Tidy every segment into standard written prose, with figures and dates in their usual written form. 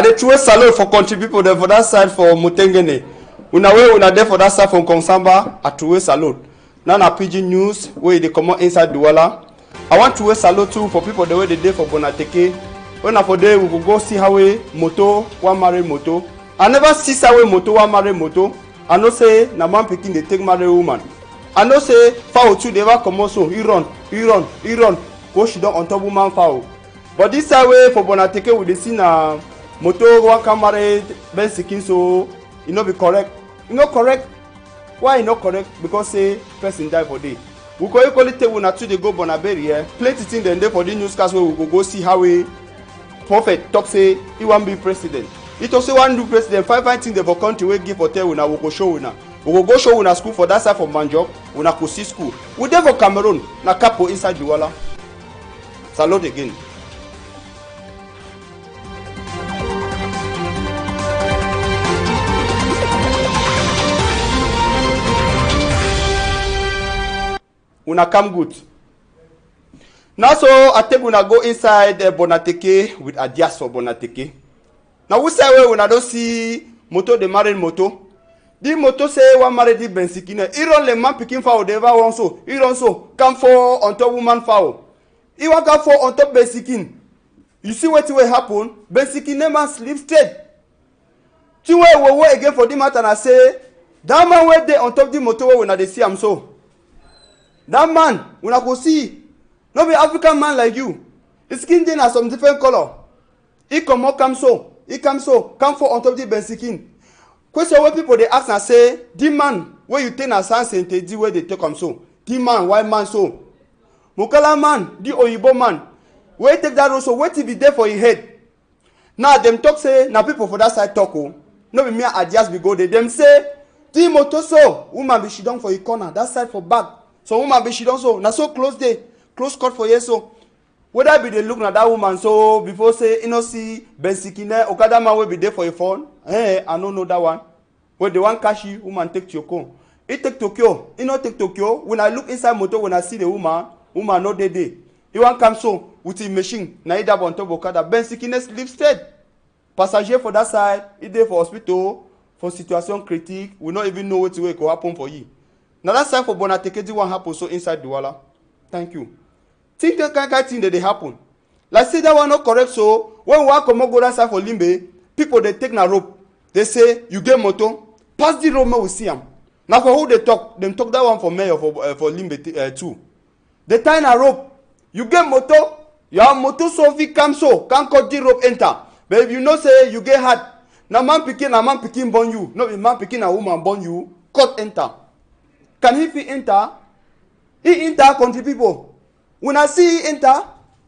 dey throw salute for country people there for that side for Mutengene. Una there for that side from Konsamba, I throw salute. Now na Pidgin News where they come out inside Douala. I want to salute too for people the way they dey for Bonateke. When I for there we will go see how we moto one marry moto. I never see how we moto one marry moto. I know say na man pikin dey take marry woman. I know say fowl too dey ever comot so he run go she don on top woman fowl. But this side way for Bonateke we dey see na moto one can marry Ben Sikin, so e no be correct. E no correct. Why e no correct? Because say person die for day. We go equally take una to dey go Bonaberi here. Plenty things dem dey for the newscast wey we go see how we prophet talk say he wan be president. He talk say wan do president. Five things dey for country wey give for tell una, we go show una. We go show una school for that side for Manjok. Una go see school. We dey for Cameroon na Capo inside Douala. Salute again. Una come good. Now so I think una go inside Bonateke with Adias for Bonateke. Now we say we una don't see moto de marry moto. The moto say one marry the Ben Sikine. He run le man picking foul they ever want so. He run so come for on top woman foul. He want come for on top Ben Sikin. You see what will happen? Ben Sikine man sleep straight. Two way we wait again for the matter and I say that man wait there on top the moto we una dey see am so. That man, when I go see, no be African man like you. His skin then has some different color. He come up, come so, come for on top the Ben Sikin. Question where people they ask and say, the man where you take a sense and the way they take come so. The man, white man so. Mukala man, the Oyibo man. Where take that also, wait till be there for your head. Now them talk say, now people for that side talk oh. No be me I just be go there. Them say, the motor so, woman be she down for your corner, that side for back. So woman be she don so na so close day close cut for years so whether be dey look na that woman so before say e no see Ben Sikine Okada man wey be there for your phone I no know that one wey dey wan catch you woman take Tokyo e take Tokyo e no take Tokyo when I look inside motor when I see the woman no dey there e wan come so with him machine na e dab on top Okada Ben Sikine sleep straight passenger for that side e dey for hospital for situation critique we no even know wetin wey go happen for you. Now that side for Bonateke do one happen so inside Douala. Thank you. Think that kind of thing that they happen. Like say that one not correct so when we want come go that side for Limbe, people they take na rope. They say you get moto, pass the rope we see them. Now for who they talk, them talk that one for mayor for Limbe too. They tie na rope. You get moto, your moto so fi come so can't cut the rope enter. But if you know say you get hard, na man pikin born you, no be man pikin a woman born you, cut enter. Can he fit enter? He enter country people. When I see he enter,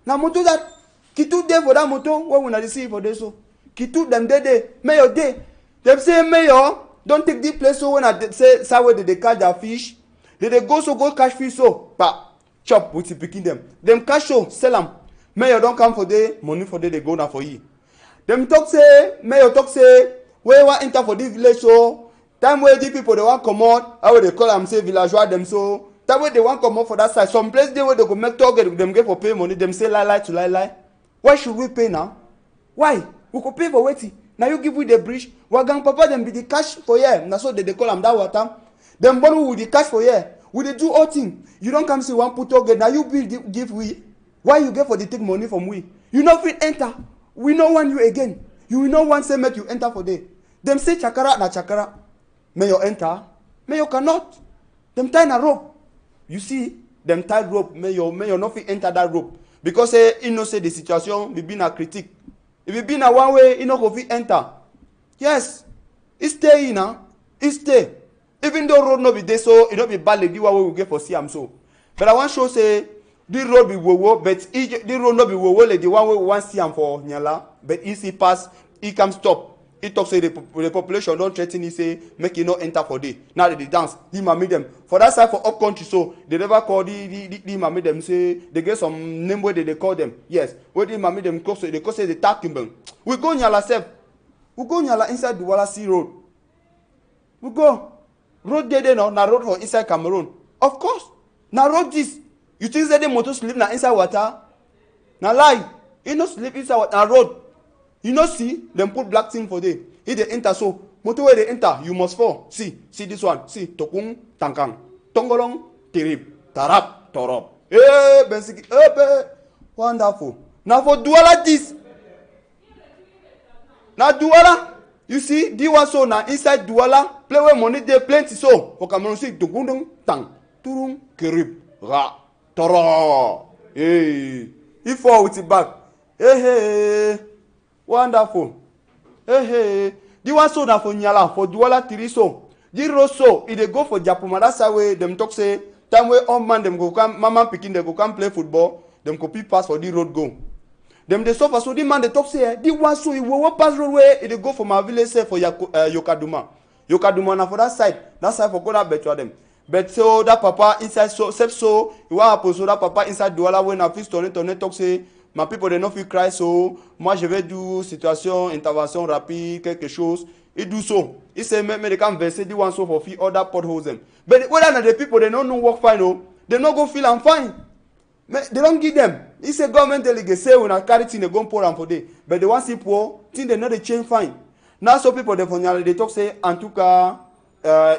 na moto that Kitu there for that moto. What when I see for this so? Kitu them there. Mayor day. Them say mayor don't take this place so when I say somewhere they catch their fish. They go so go catch fish so. But chop with the picking them. Them catch so sell them. Mayor don't come for day money for day they go now for you. Them talk say mayor talk say where want enter for this village so. Time where the people they want come out, how they call them say villageois them so. Time where they want come out for that side. Some place they where they go make target them get for pay money. Them say lie to lie. Why should we pay now? Why? We could pay for waiting. Now you give we the bridge. Wagang papa them be the cash for here. Now so they call them that water. Them born with the cash for here. We they do all thing. You don't come see one put target. Now you build give we. Why you get for the take money from we? You know fit enter. We no want you again. You will not want say make you enter for day. Them say chakara na chakara. May you enter, may you cannot. Them tie a rope. You see, them tie rope, may you not fit enter that rope. Because you know say the situation will be a critique. If it be a one way, you know go fit enter. Yes, it stay in now. It stay. Even though road no be there, so it not be bad lady what we get for Siam so. But I want to show say the road be wowo, but the road no be wowo lady one way we want Siam for Nyala, but easy pass, he come stop. He talk say the population don't threaten he say make you not enter for day. Now they dance, the mami them. For that side for up country so they never call the mami them say they get some name where they call them. Yes, where the mami them call they call say the taking them. We go Nyala self. We go Nyala inside the Douala Sea Road. We go. Road there now, na road for inside Cameroon. Of course. Na road this. You think that the motor sleep na inside water? Na lie. He no sleep inside water. Na road. You know, see, them put black thing for there. If they enter so, motor where they enter, you must fall. See this one. See, tokung, tankang, tongolong, tirip, tarap, torop. Bensiki, wonderful. Now for Douala this. Now Douala, you see, this one so now inside Douala, play where money they plenty so. For Cameroon see, tokung, tang, turung, kirip, ra, toro. He fall with it back. Wonderful. The one so na for Nyala, for Douala Tiri so. The road so, if they go for Japuma, that's how way them talk say, time where all man them go come, mama picking they go come play football, them copy pass for the road go. Them they suffer, so the man they talk say, the one so, he will pass road way, if they go for my village say for Yokaduma. Yokaduma na for that side for go that better them. But so that papa inside so, except so, you want to so that papa inside Douala when I fix turn talk say, my people they no fit cry so moi je vais do situation intervention rapide quelque chose il do so il say me they can verser the one so for fee other potholes them but whether the people they don't know work fine oh they no go feel am fine they don't give them he say government delegate say una carry thing they go pour am for day but the one see poor thing they know they change fine now so people they for they talk say en tout cas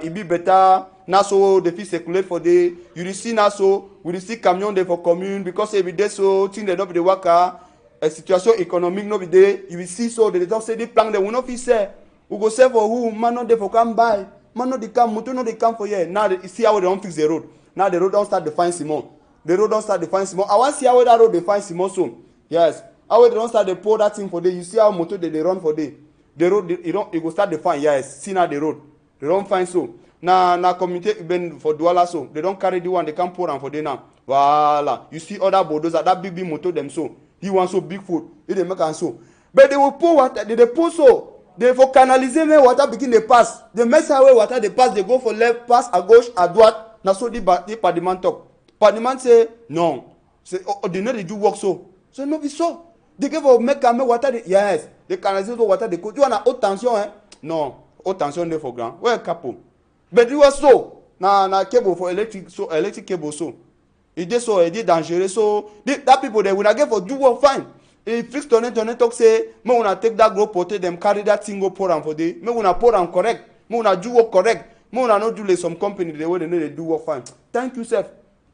it be better now so the fee circulate for day you see now so we see camion there for commune because every day so thing they not be the worker a situation economic no be there you will see so they don't say the plan they will not fit say we go say for who man not there for come buy man not they come motor not they come for here now they see how they don't fix the road now the road don't start to find Simon the road don't start to find Simon I want see how that road they find Simon so yes how they don't start to pour that thing for there you see how motor they run for there the road you go start to find yes see now the road they don't find so na community even for Douala so they don't carry the one they can't pour am for there now voila you see other bulldozers that big motor them so he want so big food they make am so but they will pour water they pour so they for canaliser me water begin dey pass they mess away water dey pass they go for left pass à gauche à droite na so the parliament talk parliament say no say they no dey do work so no be so they give for make am water dey yes they canaliser water dey go you want na haute tension no haute tension dey for ground where capo but it was so na cable for electric cable so it dey so e dey dangerous so that people they will get for do work fine if fix turn talk say make una take that go porte them carry that thing go pour am for there make una pour am correct make una do work correct make una no do like some company the way they know they do work fine thank you sef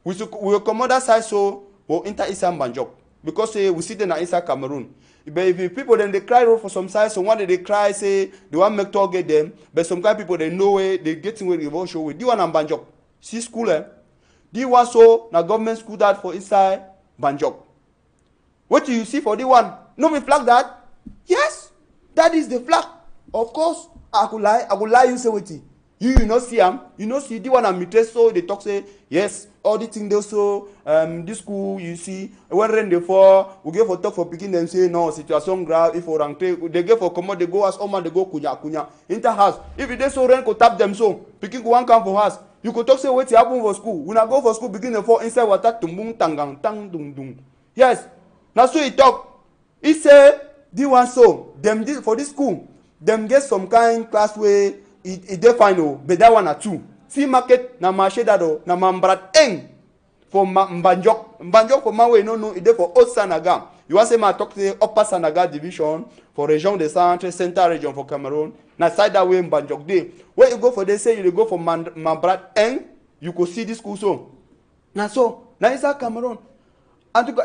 we will comot that side so we enter inside Banjok because say we see them na inside Cameroon but if people then they cry road for some side so one day they cry say they want make target them but some kind people they know where they getting where they won't show with the one and Banjok see school the one so na government school that for inside Banjok what do you see for the one no be flag that yes that is the flag of course I could lie you say wetin you no see am you no see the one and mitre so they talk say yes all the thing they so this school you see when rain dey fall we get for talk for pikin dem say no situation grave if for rentre they get for comot they go house all man they go kunya enter house if e dey so rain go tap them so pikin go wan come for house you go talk say wetin happen for school una go for school begin dey fall inside water tumbung tangang tang dung dung yes na so he talk he say the one so dem for this school dem get some kind class wey e dey fine o but that one na two see market na marché dado na mambrat eng for Mbanjok for man wey no e dey for Haute Sanaga you wan say ma talk say Upper Sanaga division for region de central region for Cameroon na side that way Mbanjok dey when you go for there say you dey go for mambrat eng you go see this school so na inside Cameroon and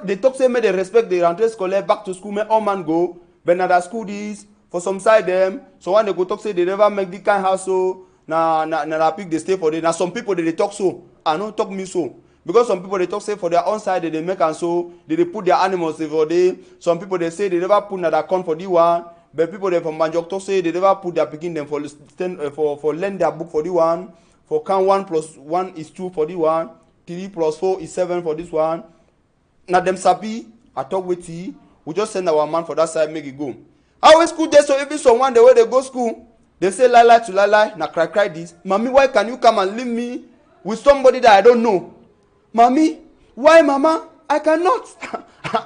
they talk say make they respect the rentrée scolaire back to school make all man go but na that school this for some side them so when they go talk say they never make the kind house so na pick they stay for there na some people they talk so I no talk me so because some people they talk say for their own side they make am so they put their animals for there some people they say they never put na that corn for the one but people they from Banjok talk say they never put their pikin them for learn their book for the one for count 1 + 1 = 2 for the one 3 + 4 = 7 for this one na them sabi I talk with you we just send our man for that side make it go how is school dey so even someone the way they go school they say lie to lie na cry this mommy why can you come and leave me with somebody that I don't know mommy why mama I cannot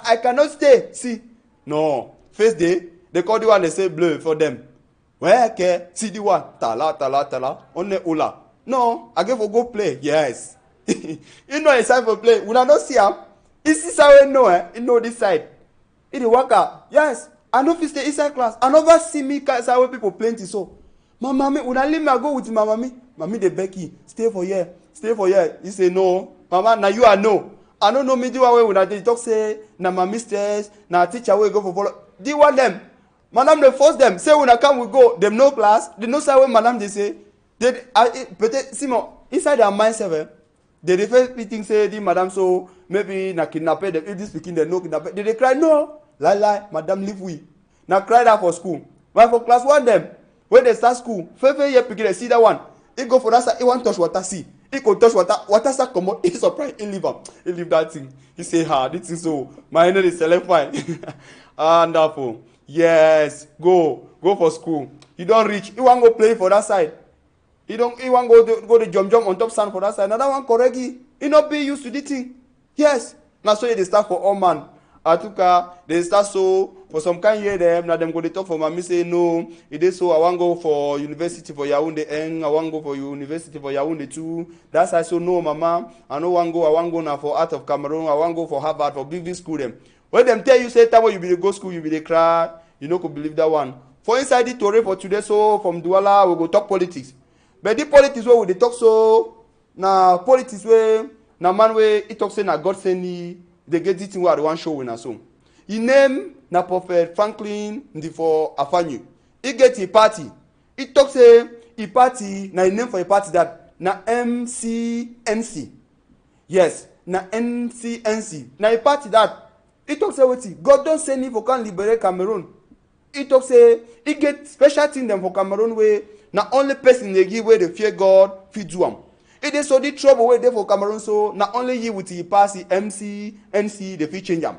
I cannot stay see no first day they call the one they say bleu for them where okay see the one tala on ola no I get for go play yes you know it's time for play we not see am he see how he know he know this side he the worker yes I no fit stay inside class. I never see me outside where people plenty so. My mommy, when I leave me, I go with my mommy. Mommy, they beg you, stay for here, stay for here. He say no. Mama, now you are no. I don't know me do away when I talk say na mommy stairs, na teacher will go for follow. Do you want them? Madam, they force them. Say when I come, we go. Them no class. They no say when madam they say. They, but Simon, inside their mindset, they first think say the madam so maybe na kidnap them. If this speaking they no kidnap. They cry no. Lie, madam leave we. Now cry that for school. But for class 1 them, when they start school, first year picking they see that one. He go for that side, he want touch water, see. He go touch water start come out, he surprised, he leave him. He leave that thing. He say, this thing so, my energy is select fine. Wonderful. Yes, go for school. You don't reach, he want go play for that side. He want go to jump on top sand for that side. Now that one correct he not be used to the thing. Yes. Now so they start for all man. Atuka, they start so for some kind year them. Now them go to talk for mommy say no. It is so I want go for university for Yaoundé and I want go for university for Yaoundé too. That's I so no mama. I no want go. I want go now for Art of Cameroon. I want go for Harvard for big school them. When them tell you say that way you be the go school you be the cry. You no could believe that one. For inside the Torah for today so from Douala we go talk politics. But the politics where we dey talk so na politics where na man where he talk say na God send me. They get this thing where I want show when I saw. He name na Prophet Franklin Ndifo Afanyu. He get a party. He talk say a party na a name for a party that na MCNC. Yes, na MCNC. Na a party that he talk say wetin God don send him for can liberate Cameroon. He talk say he get special thing them for Cameroon where na only person they give where they fear God fit do am. It is so the trouble where they for Cameroon so not only you with the pass the NC the fit change them.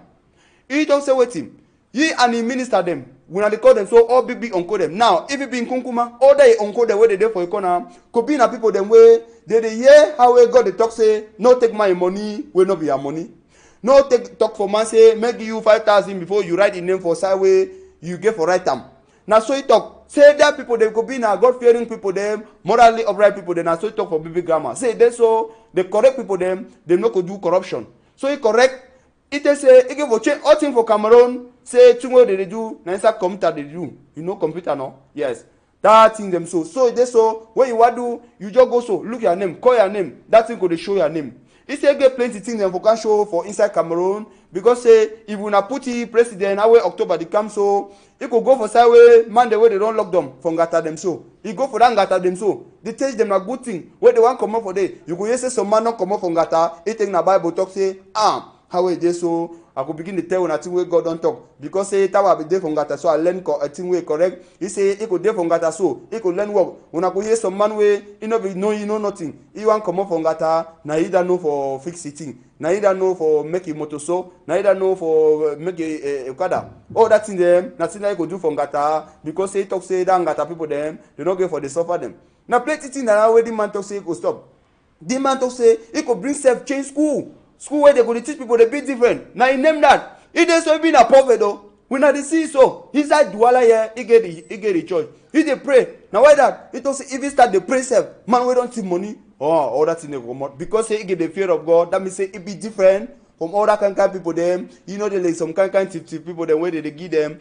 He don't say wait him. Ye and the minister them when they call them so all big uncle them. Now if it be in Kunkuma, all they uncle the way they there for corner could be na people them way they hear how we God they talk say no take my money will not be your money. No take talk for man say make you 5,000 before you write the name for side way you get for right time. Now so he talk. Say that people they could be now God-fearing people them, morally upright people them. Now so he talk for baby grammar. Say they so the correct people them, they no could do corruption. So he correct. It say he give a change all thing for Cameroon. Say tomorrow they do. Now inside computer they do. You know computer no? Yes. That thing them so they so when you want do you just go so look your name, call your name. That thing could show your name. He say get plenty things them for can show for inside Cameroon because say if we na put the president away October they come so he could go for side way man the way they don't lock them from Ngata them so he go for that Ngata them so they teach them a good thing where they want come up for day you go say some man not come up from Ngata he take na Bible talk say how it dey so I could begin to tell una thing wey God don talk because say tawa be dey from Ngata so I learn a thing wey correct he say he could dey from Ngata so he could learn work una go hear some man wey he no be know you know nothing he wan come up from Ngata na he don't know for fix the thing na he don't know for make a motor so na he don't know for make a okada all that thing them na thing that he could do from Ngata because say he talk say that Ngata people them they no get for the suffer them na plenty thing that wey the man talk say he go stop the man talk say he could bring self change school where they go to teach people they be different. Now he name that. He dey so being a prophet though. We not dey see so. Inside Douala here, he get the church. He dey pray. Now why that? He talk say if he start the pray self, man we don't see money. All that thing they come out. Because say he get the fear of God. That means say it be different from all that kind people them. You know they like some kind tip people them where they give them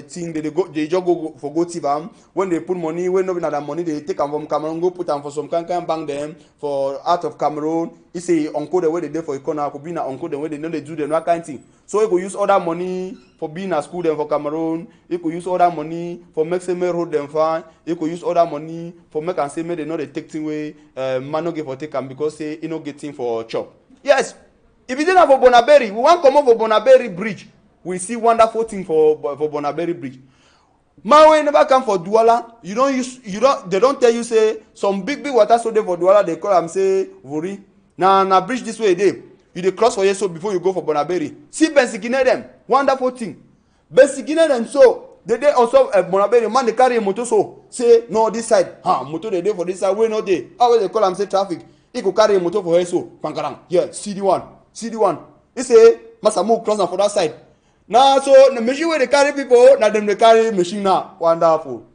thing they go they just go for go tip them. When they put money, when no be that money they take them from Cameroon go put them for some kind bank them for out of Cameroon. He say uncle the way they do for economy could be na uncle the way they know they do them that kind thing. So he could use all that money for being a school them for Cameroon. He could use all that money for make say me road them fine. He could use all that money for make and say me they know they take thing way man no get for take them because say he no get thing for chop. Yes. If you didn't for Bonaberry, we want to come up for Bonaberry Bridge. We see wonderful thing for Bonaberry Bridge. Man, when never come for Douala, they don't tell you say some big water so there for Douala they call them say Vori. Now bridge this way they. You dey cross for so before you go for Bonaberry. See Bensigine them, wonderful thing. Bensigine them so they also Bonaberry man they carry a motor so say no this side. Motor they for this side we no dey. How they call them say traffic. He could carry a motor for her so pankarang. Yeah, CD1. He say, Masamu cross for that side. Now, so the machine where they carry people, now them they carry machine now. Wonderful.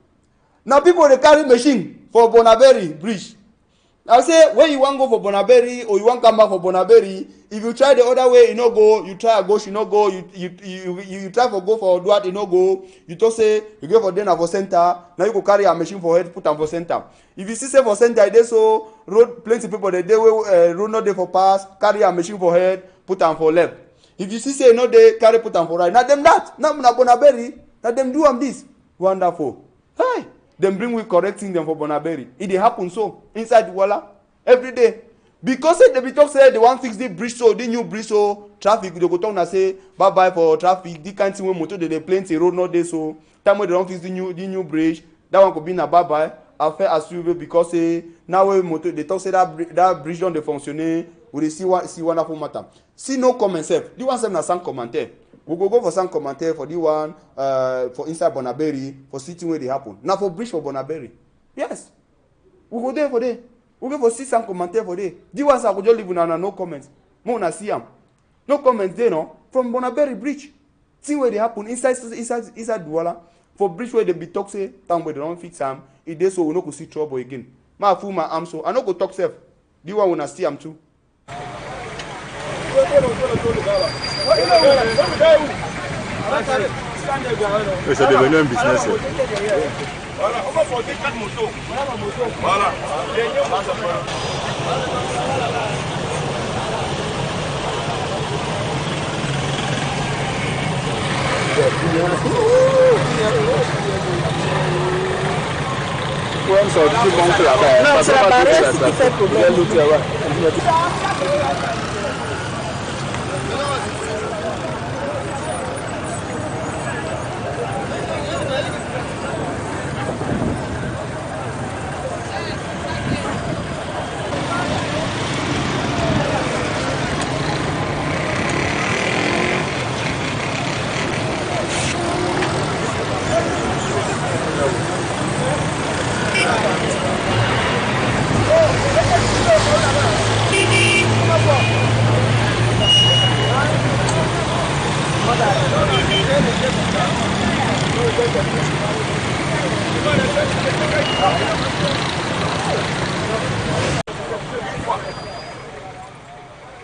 Now people they carry machine for Bonaberry Bridge. I say when you want go for Bonaberry or you want come back for Bonaberry, if you try the other way, you no go. You try go, you no go. You try for go for Duat, you no go. You talk say you go for dinner for center. Now you go carry a machine for head, put them for center. If you see say for center, they so road plenty people they will road not there for pass, carry a machine for head, put them for left. If you see say no they carry put them for right. Now them that. Now Bonaberry. Now them do this. Wonderful. Hey. Them bring we correcting them for Bonaberry. It dey happen so inside the Douala every day. Because they be talk say they want fix the bridge so the new bridge so traffic they go talk na say bye bye for traffic. The kind thing when motor they plenty road not there so time when they don't fix the new bridge that one could be na bye bye. After assume because say now when motor they talk say that bridge don't dey fonctionner we dey see wonderful matter. See no comment self. The one self na sans commentaire. We go for some commentaire for the one for inside Bonaberry for sitting where they happen. Now for bridge for Bonaberry. Yes. We go there for there. We go for see some commentaire for there. The ones I go just leave na no comments. Mo na see am. No comments there no. From Bonaberry bridge. See where they happen inside Douala. For bridge where they be talk say time where they don't fix am. It dey so we no go see trouble again. Ma fool my arm so I no go talk self. The one we na see am too. C'est devenu un business. Voilà, on va porter 4 motos. Voilà. Non, c'est la paresse qui fait problème.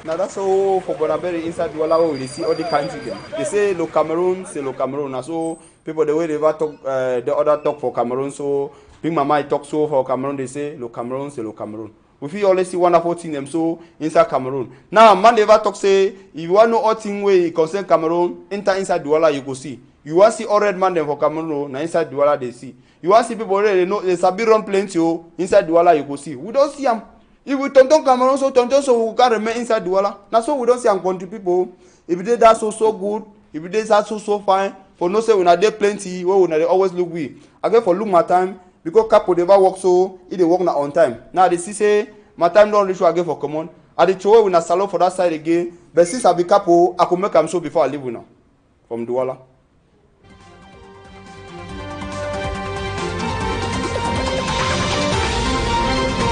Now that's all for Bonaberry inside Douala where they see all the kinds of them. They say lo Cameroon, say lo Cameroon. Now so people the way they ever talk, the other talk for Cameroon. So Big Mama talk so for Cameroon. They say lo Cameroon, say lo Cameroon. We feel always see wonderful thing them so inside Cameroon. Now man they ever talk say if you want know all thing where concern Cameroon, inside Douala you go see. You want see all red man them for Cameroon, now inside Douala they see. You want see people they know they sabi run plenty inside Douala you go see. We don't see them. If we tonton Cameroon so we can remain inside Douala. Now so we don't see our country people. If they that so good, if they that so fine, for no say we na dey plenty, where we na dey always look we. Again for look my time because capo dey ever work so it dey work na on time. Now they see say my time don't reach again for common. I dey throw we na salon for that side again. But since I be capo, I could make am so before I leave we now from Douala.